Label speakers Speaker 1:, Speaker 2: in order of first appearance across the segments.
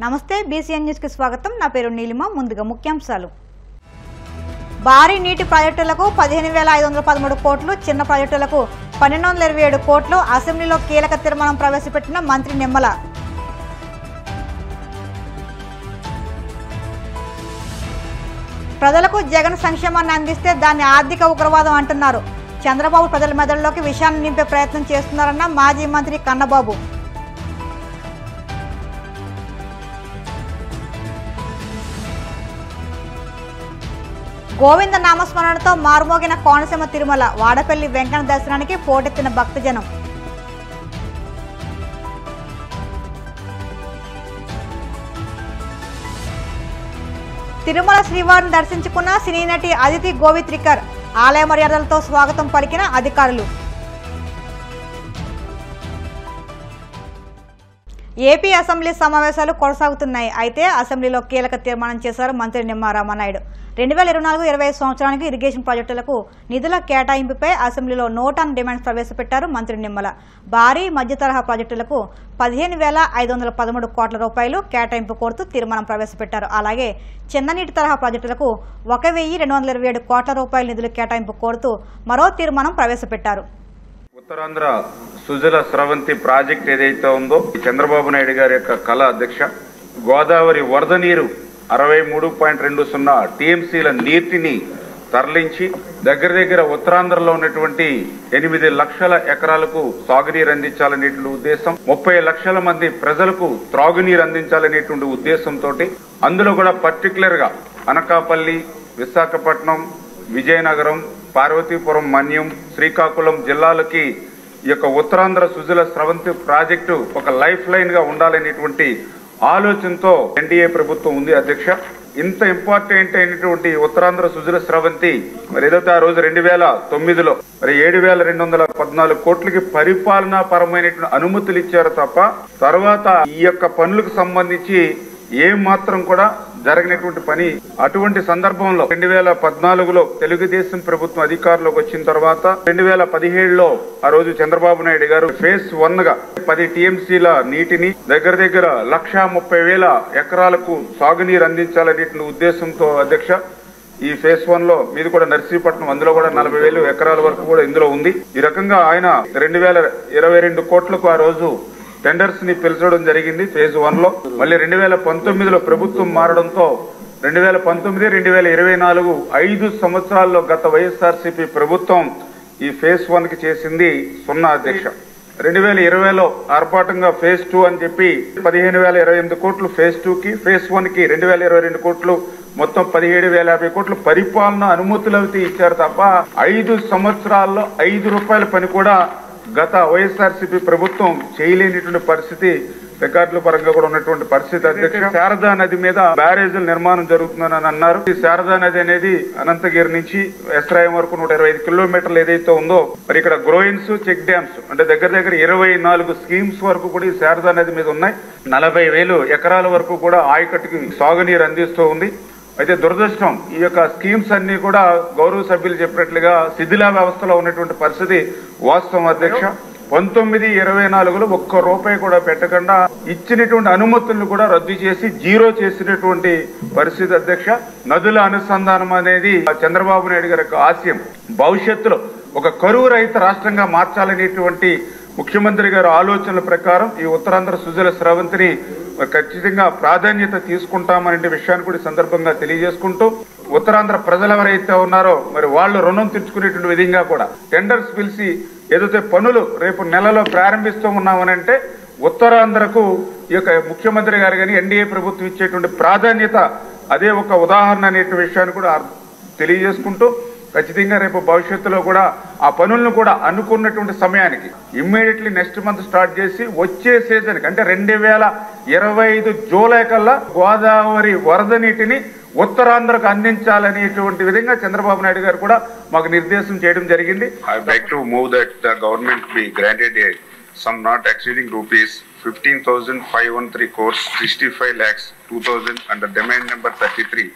Speaker 1: నమస్తే BCN news కి స్వాగతం. నా పేరు నీలిమ. ముందుగా ముఖ్యాంశాలు. భారీ నీటి ప్రాజెక్టులకు 15,513 కోట్లు, చిన్న ప్రాజెక్టులకు 1227 కోట్లు. అసెంబ్లీలో కీలక తీర్మానం ప్రవేశపెట్టిన మంత్రి నిమ్మల. ప్రజలకు జగన్ సంక్షేమాన్ని అందిస్తే దాన్ని ఆర్థిక ఉగ్రవాదం అంటున్నారు. చంద్రబాబు ప్రజల మెదడులోకి విషయాన్ని నింపే ప్రయత్నం చేస్తున్నారన్న మాజీ మంత్రి కన్నబాబు. గోవింద నామస్మరణతో మారుమోగిన కోనసీమ తిరుమల. వాడపల్లి వెంకన్న దర్శనానికి పోటెత్తిన భక్తజనం. తిరుమల శ్రీవారిని దర్శించుకున్న సినీ నటి అదితి గోవిత్రికర్. ఆలయ మర్యాదలతో స్వాగతం పలికిన అధికారులు. ఏపీ అసెంబ్లీ సమావేశాలు కొనసాగుతున్నాయి. అయితే అసెంబ్లీలో కీలక తీర్మానం చేశారు మంత్రి నిమ్మల రామానాయుడు. 2024-25 సంవత్సరానికి ఇరిగేషన్ ప్రాజెక్టులకు నిధుల కేటాయింపుపై అసెంబ్లీలో నోట్ ఆన్ డిమాండ్స్ ప్రవేశపెట్టారు మంత్రి నిమ్మల. భారీ మధ్య తరహా ప్రాజెక్టులకు 15,513 కోట్ల రూపాయలు కేటాయింపు కోరుతూ తీర్మానం ప్రవేశపెట్టారు. అలాగే చిన్న నీటి తరహా ప్రాజెక్టులకు 1,227 కోట్ల రూపాయల నిధులు కేటాయింపు కోరుతూ మరో తీర్మానం ప్రవేశపెట్టారు.
Speaker 2: ఉత్తరాంధ్ర సుజల స్రవంతి ప్రాజెక్ట్ ఏదైతే ఉందో చంద్రబాబు నాయుడు గారి యొక్క కళ అధ్యక్ష, గోదావరి వరద నీరు 63.20 టీఎంసీల నీటిని తరలించి దగ్గర ఉత్తరాంధ్రలో ఉన్నటువంటి 8 లక్షల ఎకరాలకు సాగునీరు అందించాలనేటువంటి ఉద్దేశం, 30 లక్షల మంది ప్రజలకు త్రాగునీరు అందించాలనేటువంటి ఉద్దేశంతో అందులో కూడా పర్టికులర్ గా అనకాపల్లి, విశాఖపట్నం, విజయనగరం, పార్వతీపురం, మన్యం, శ్రీకాకుళం జిల్లాలకి ఈ యొక్క ఉత్తరాంధ్ర సుజల స్రవంతి ప్రాజెక్టు ఒక లైఫ్ లైన్ గా ఉండాలనేటువంటి ఆలోచనతో ఎన్డీఏ ప్రభుత్వం ఉంది అధ్యక్ష. ఇంత ఇంపార్టెంట్ అయినటువంటి ఉత్తరాంధ్ర సుజల స్రవంతి మరి ఏదైతే ఆ రోజు 2009లో మరి 7,214 కోట్లకి పరిపాలనా పరమైనటువంటి అనుమతులు ఇచ్చారు తప్ప తర్వాత ఈ యొక్క పనులకు సంబంధించి ఏ మాత్రం కూడా జరిగినటువంటి పని. అటువంటి సందర్భంలో 2014లో తెలుగుదేశం ప్రభుత్వం అధికారంలోకి వచ్చిన తర్వాత 2017లో ఆ రోజు చంద్రబాబు నాయుడు గారు ఫేజ్ 1 గా 10 టీఎంసీల నీటిని దగ్గర 1,30,000 ఎకరాలకు సాగునీరు అందించాలనేటువంటి ఉద్దేశంతో అధ్యక్ష ఈ ఫేజ్ 1లో మీది కూడా నర్సీపట్నం, అందులో కూడా 40,000 ఎకరాల వరకు కూడా ఇందులో ఉంది. ఈ రకంగా ఆయన 2,022 కోట్లకు ఆ రోజు టెండర్స్ ని పిలిచడం జరిగింది ఫేజ్ 1లో. మళ్ళీ 2019లో ప్రభుత్వం మారడంతో 2019-2024 5 సంవత్సరాల్లో గత వైఎస్ఆర్సీపీ ప్రభుత్వం ఈ ఫేజ్ 1 కి చేసింది 0 అధ్యక్ష. 2020లో ఆర్భాటంగా ఫేజ్ 2 అని చెప్పి 15,028 కోట్లు ఫేజ్ 2 కి, ఫేజ్ 1 కి 2,022 కోట్లు, మొత్తం 17,050 కోట్లు పరిపాలన అనుమతులు అయితే ఇచ్చారు తప్ప 5 సంవత్సరాల్లో 5 రూపాయల పని కూడా గత వైఎస్ఆర్సీపీ ప్రభుత్వం చేయలేనిటువంటి పరిస్థితి రికార్డుల పరంగా కూడా ఉన్నటువంటి పరిస్థితి అధ్యక్ష. శారదా నది మీద బ్యారేజీల నిర్మాణం జరుగుతుందని అన్నారు. ఈ శారదా నది అనేది అనంతగిరి నుంచి ఎస్రాయం వరకు 125 కిలోమీటర్లు ఏదైతే ఉందో మరి ఇక్కడ గ్రోయిన్స్, చెక్ డ్యామ్స్ అంటే దగ్గర 24 స్కీమ్స్ వరకు కూడా ఈ శారదా నది మీద ఉన్నాయి. 40,000 ఎకరాల వరకు కూడా ఆయకట్టుకి సాగునీరు అందిస్తూ ఉంది. అయితే దురదృష్టం ఈ యొక్క స్కీమ్స్ అన్ని కూడా గౌరవ సభ్యులు చెప్పినట్లుగా శిథిలా వ్యవస్థలో ఉన్నటువంటి పరిస్థితి వాస్తవం అధ్యక్ష. 19-24లో 1 రూపాయి కూడా పెట్టకుండా ఇచ్చినటువంటి అనుమతులను కూడా రద్దు చేసి జీరో చేసినటువంటి పరిస్థితి అధ్యక్ష. నదుల అనుసంధానం అనేది చంద్రబాబు నాయుడు గారి యొక్క ఆశయం. భవిష్యత్తులో ఒక కరువు రహిత రాష్ట్రంగా మార్చాలనేటువంటి ముఖ్యమంత్రి గారి ఆలోచనల ప్రకారం ఈ ఉత్తరాంధ్ర సుజల స్రవంతిని ఖచ్చితంగా ప్రాధాన్యత తీసుకుంటామనే విషయాన్ని కూడా సందర్భంగా తెలియజేసుకుంటూ ఉత్తరాంధ్ర ప్రజలు ఎవరైతే ఉన్నారో మరి వాళ్ళు రుణం తీర్చుకునేటువంటి విధంగా కూడా టెండర్స్ పిలిచి ఏదైతే పనులు రేపు నెలలో ప్రారంభిస్తూ ఉన్నామనంటే ఉత్తరాంధ్రకు ఈ యొక్క ముఖ్యమంత్రి గారు కానీ ఎన్డీఏ ప్రభుత్వం ఇచ్చేటువంటి ప్రాధాన్యత అదే ఒక ఉదాహరణ అనే విషయాన్ని కూడా తెలియజేసుకుంటూ ఖచ్చితంగా రేపు భవిష్యత్తులో కూడా ఆ పనులను కూడా అనుకున్నటువంటి సమయానికి ఇమ్మీడియట్లీ నెక్స్ట్ మంత్ స్టార్ట్ చేసి వచ్చే సీజన్కి అంటే 2025 జూలై కల్లా గోదావరి వరద నీటిని ఉత్తరాంధ్రకు అందించాలనేటువంటి విధంగా చంద్రబాబు నాయుడు గారు కూడా మాకు నిర్దేశం చేయడం జరిగింది.
Speaker 3: I would like to move that the government be granted a sum not exceeding rupees
Speaker 2: 15,513 crores 65 lakhs 2,000 under demand number 33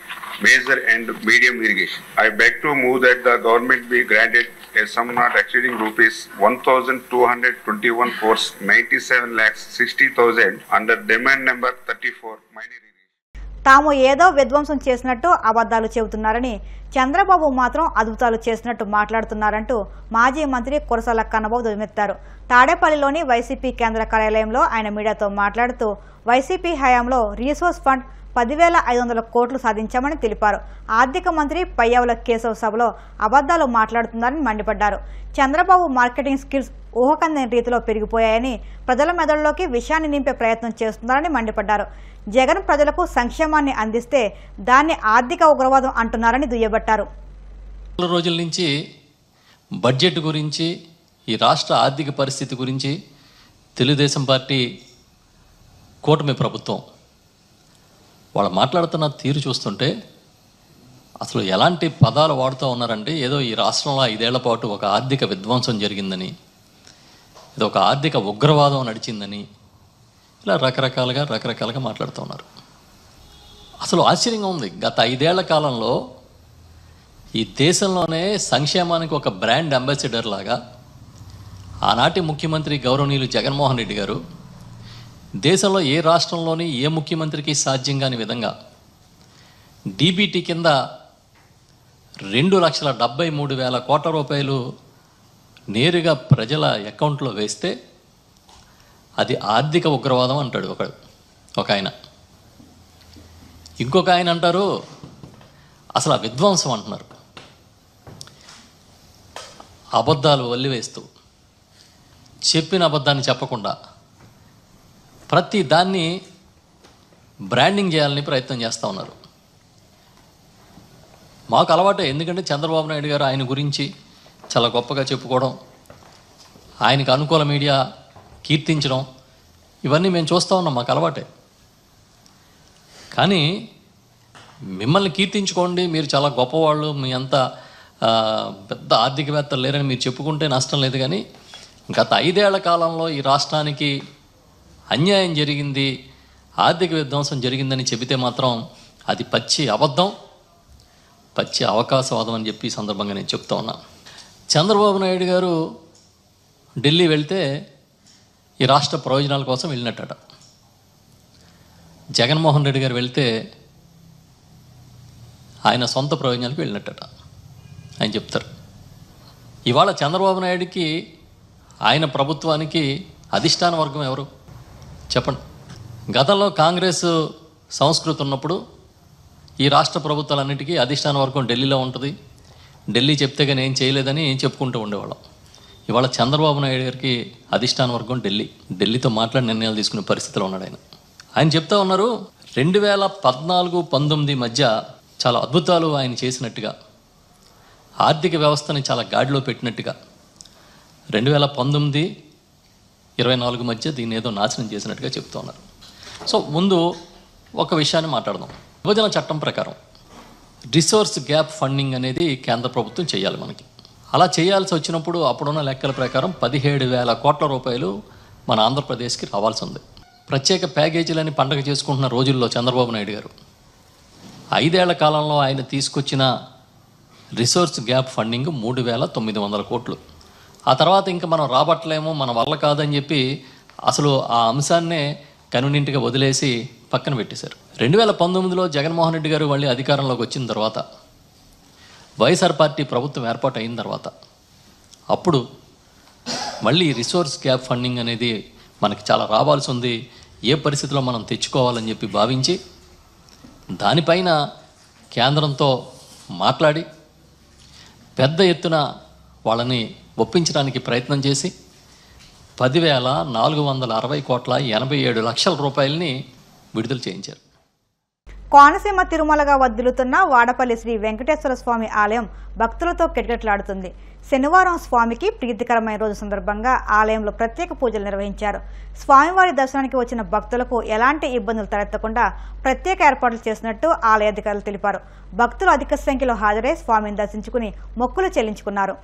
Speaker 2: major and medium irrigation. I beg to move that the government be granted a sum not exceeding rupees 1,221 crores 97 lakhs 60,000 under demand number 34 minor irrigation.
Speaker 1: తాము ఏదో విధ్వంసం చేసినట్టు అబద్ధాలు చెబుతున్నారని, చంద్రబాబు మాత్రం అద్భుతాలు చేసినట్టు మాట్లాడుతున్నారంటూ మాజీ మంత్రి కురసాల కన్నబాబు ధ్వజమెత్తారు. తాడేపల్లిలోని వైసీపీ కేంద్ర కార్యాలయంలో ఆయన మీడియాతో మాట్లాడుతూ వైసీపీ హయాంలో రీసోర్స్ ఫండ్ 10,500 కోట్లు సాధించామని తెలిపారు. ఆర్థిక మంత్రి పయ్యావుల కేశవ్ సభలో అబద్ధాలు మాట్లాడుతున్నారని మండిపడ్డారు. చంద్రబాబు మార్కెటింగ్ స్కిల్స్ ఊహకందని రీతిలో పెరిగిపోయాయని, ప్రజల మెదడులోకి విషయాన్ని నింపే ప్రయత్నం చేస్తున్నారని మండిపడ్డారు. జగన్ ప్రజలకు సంక్షేమాన్ని అందిస్తే దాన్ని ఆర్థిక ఉగ్రవాదం అంటున్నారని దుయ్యబట్టారు.
Speaker 3: రోజుల నుంచి బడ్జెట్ గురించి, ఈ రాష్ట్ర ఆర్థిక పరిస్థితి గురించి తెలుగుదేశం పార్టీ కూటమి ప్రభుత్వం వాళ్ళు మాట్లాడుతున్న తీరు చూస్తుంటే అసలు ఎలాంటి పదాలు వాడుతూ ఉన్నారంటే, ఏదో ఈ రాష్ట్రంలో 5 ఏళ్ల పాటు ఒక ఆర్థిక విధ్వంసం జరిగిందని, ఏదో ఒక ఆర్థిక ఉగ్రవాదం నడిచిందని, ఇలా రకరకాలుగా మాట్లాడుతూ ఉన్నారు. అసలు ఆశ్చర్యంగా ఉంది. గత 5 ఏళ్ల కాలంలో ఈ దేశంలోనే సంక్షేమానికి ఒక బ్రాండ్ అంబాసిడర్ లాగా ఆనాటి ముఖ్యమంత్రి గౌరవనీయులు జగన్మోహన్ రెడ్డి గారు దేశంలో ఏ రాష్ట్రంలోని ఏ ముఖ్యమంత్రికి సాధ్యం కాని విధంగా డీబీటీ కింద 2,73,000 కోట్ల రూపాయలు నేరుగా ప్రజల అకౌంట్లో వేస్తే అది ఆర్థిక ఉగ్రవాదం అంటాడు ఒక ఆయన. ఇంకొక ఆయన అంటారు అసలు ఆ విధ్వంసం అంటున్నారు. అబద్ధాలు వల్లివేస్తూ, చెప్పిన అబద్ధాన్ని చెప్పకుండా ప్రతి దాన్ని బ్రాండింగ్ చేయాలని ప్రయత్నం చేస్తూ ఉన్నారు. మాకు అలవాటే, ఎందుకంటే చంద్రబాబు నాయుడు గారు ఆయన గురించి చాలా గొప్పగా చెప్పుకోవడం, ఆయనకు అనుకూల మీడియా కీర్తించడం, ఇవన్నీ మేము చూస్తూ ఉన్నాం, మాకు అలవాటే. కానీ మిమ్మల్ని కీర్తించుకోండి, మీరు చాలా గొప్పవాళ్ళు, మీ అంత పెద్ద ఆర్థికవేత్తలు లేరని మీరు చెప్పుకుంటే నష్టం లేదు. కానీ గత 5 ఏళ్ల కాలంలో ఈ రాష్ట్రానికి అన్యాయం జరిగింది, ఆర్థిక విధ్వంసం జరిగిందని చెబితే మాత్రం అది పచ్చి అబద్ధం, పచ్చి అవకాశవాదం అని చెప్పి ఈ సందర్భంగా నేను చెప్తా ఉన్నా. చంద్రబాబు నాయుడు గారు ఢిల్లీ వెళ్తే ఈ రాష్ట్ర ప్రయోజనాల కోసం వెళ్ళినట్టట. జగన్మోహన్ రెడ్డి గారు వెళ్తే ఆయన సొంత ప్రయోజనాలకు వెళ్ళినట్టట ఆయన చెప్తారు. ఇవాళ చంద్రబాబు నాయుడికి, ఆయన ప్రభుత్వానికి అధిష్టాన వర్గం ఎవరు చెప్పండి. గతంలో కాంగ్రెస్ సంస్కృతి ఉన్నప్పుడు ఈ రాష్ట్ర ప్రభుత్వాలన్నిటికీ అధిష్టాన వర్గం ఢిల్లీలో ఉంటుంది, ఢిల్లీ చెప్తే కానీ ఏం చేయలేదని చెప్పుకుంటూ ఉండేవాళ్ళం. ఇవాళ చంద్రబాబు నాయుడు గారికి అధిష్టాన వర్గం ఢిల్లీతో మాట్లాడి నిర్ణయాలు తీసుకునే పరిస్థితిలో ఉన్నాడు ఆయన చెప్తా ఉన్నారు. 2014-19 మధ్య చాలా అద్భుతాలు ఆయన చేసినట్టుగా, ఆర్థిక వ్యవస్థని చాలా గాడిలో పెట్టినట్టుగా, 2019-24 మధ్య దీన్ని ఏదో నాశనం చేసినట్టుగా చెప్తూ ఉన్నారు. సో ముందు ఒక విషయాన్ని మాట్లాడదాం. విభజన చట్టం ప్రకారం రిసోర్స్ గ్యాప్ ఫండింగ్ అనేది కేంద్ర ప్రభుత్వం చేయాలి. మనకి అలా చేయాల్సి వచ్చినప్పుడు అప్పుడున్న లెక్కల ప్రకారం 17,000 కోట్ల రూపాయలు మన ఆంధ్రప్రదేశ్కి రావాల్సి ఉంది. ప్రత్యేక ప్యాకేజీలని పండగ చేసుకుంటున్న రోజుల్లో చంద్రబాబు నాయుడు గారు 5 ఏళ్ల కాలంలో ఆయన తీసుకొచ్చిన రిసోర్స్ గ్యాప్ ఫండింగ్ 3,900 కోట్లు. ఆ తర్వాత ఇంకా మనం రాబట్టలేమో, మన వల్ల కాదని చెప్పి అసలు ఆ అంశాన్నే కనునింటిగా వదిలేసి పక్కన పెట్టేశారు. 2019లో జగన్మోహన్ రెడ్డి గారు మళ్ళీ అధికారంలోకి వచ్చిన తర్వాత, వైఎస్ఆర్ పార్టీ ప్రభుత్వం ఏర్పాటు అయిన తర్వాత, అప్పుడు మళ్ళీ రిసోర్స్ గ్యాప్ ఫండింగ్ అనేది మనకి చాలా రావాల్సి ఉంది, ఏ పరిస్థితిలో మనం తెచ్చుకోవాలని చెప్పి భావించి దానిపైన కేంద్రంతో మాట్లాడి పెద్ద ఎత్తున వాళ్ళని ఒప్పించడానికి ప్రయత్నం చేసి 10,460 కోట్ల 87 లక్షల రూపాయలని విడుదల చేయించారు.
Speaker 1: కోనసీమ తిరుమలగా వర్ధిల్లుతున్న వాడపల్లి శ్రీ వెంకటేశ్వర స్వామి ఆలయం భక్తులతో కిటకిటలాడుతుంది. శనివారం స్వామికి ప్రీతికరమైన రోజు సందర్భంగా ఆలయంలో ప్రత్యేక పూజలు నిర్వహించారు. స్వామివారి దర్శనానికి వచ్చిన భక్తులకు ఎలాంటి ఇబ్బందులు తలెత్తకుండా ప్రత్యేక ఏర్పాట్లు చేసినట్టు ఆలయ అధికారులు తెలిపారు. భక్తులు అధిక సంఖ్యలో హాజరై స్వామిని దర్శించుకుని మొక్కులు చెల్లించుకున్నారు.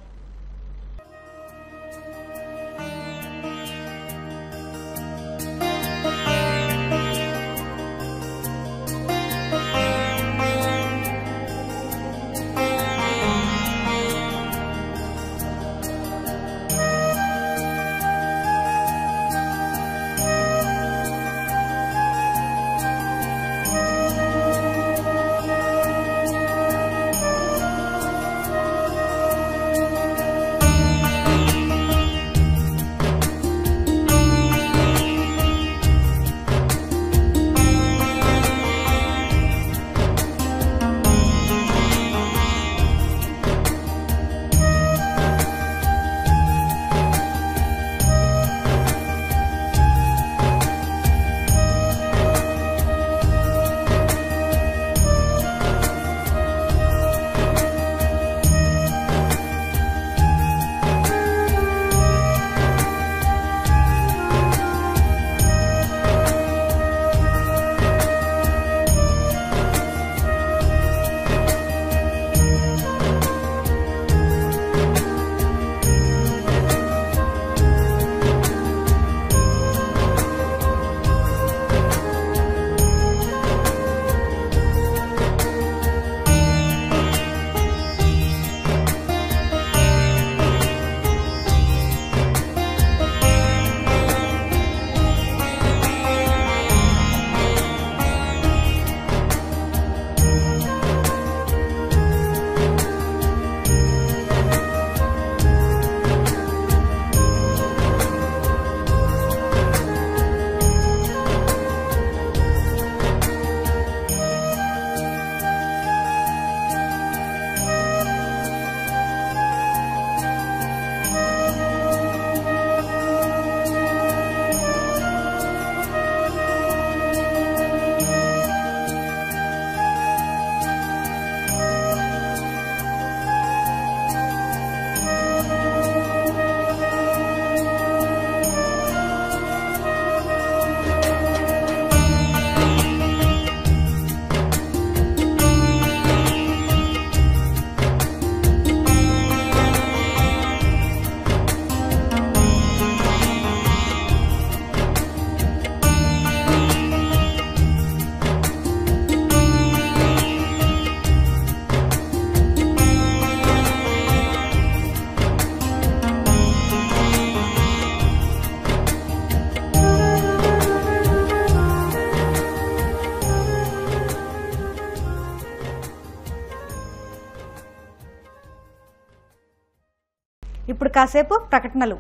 Speaker 1: ఇప్పుడు కాసేపు ప్రకటనలు.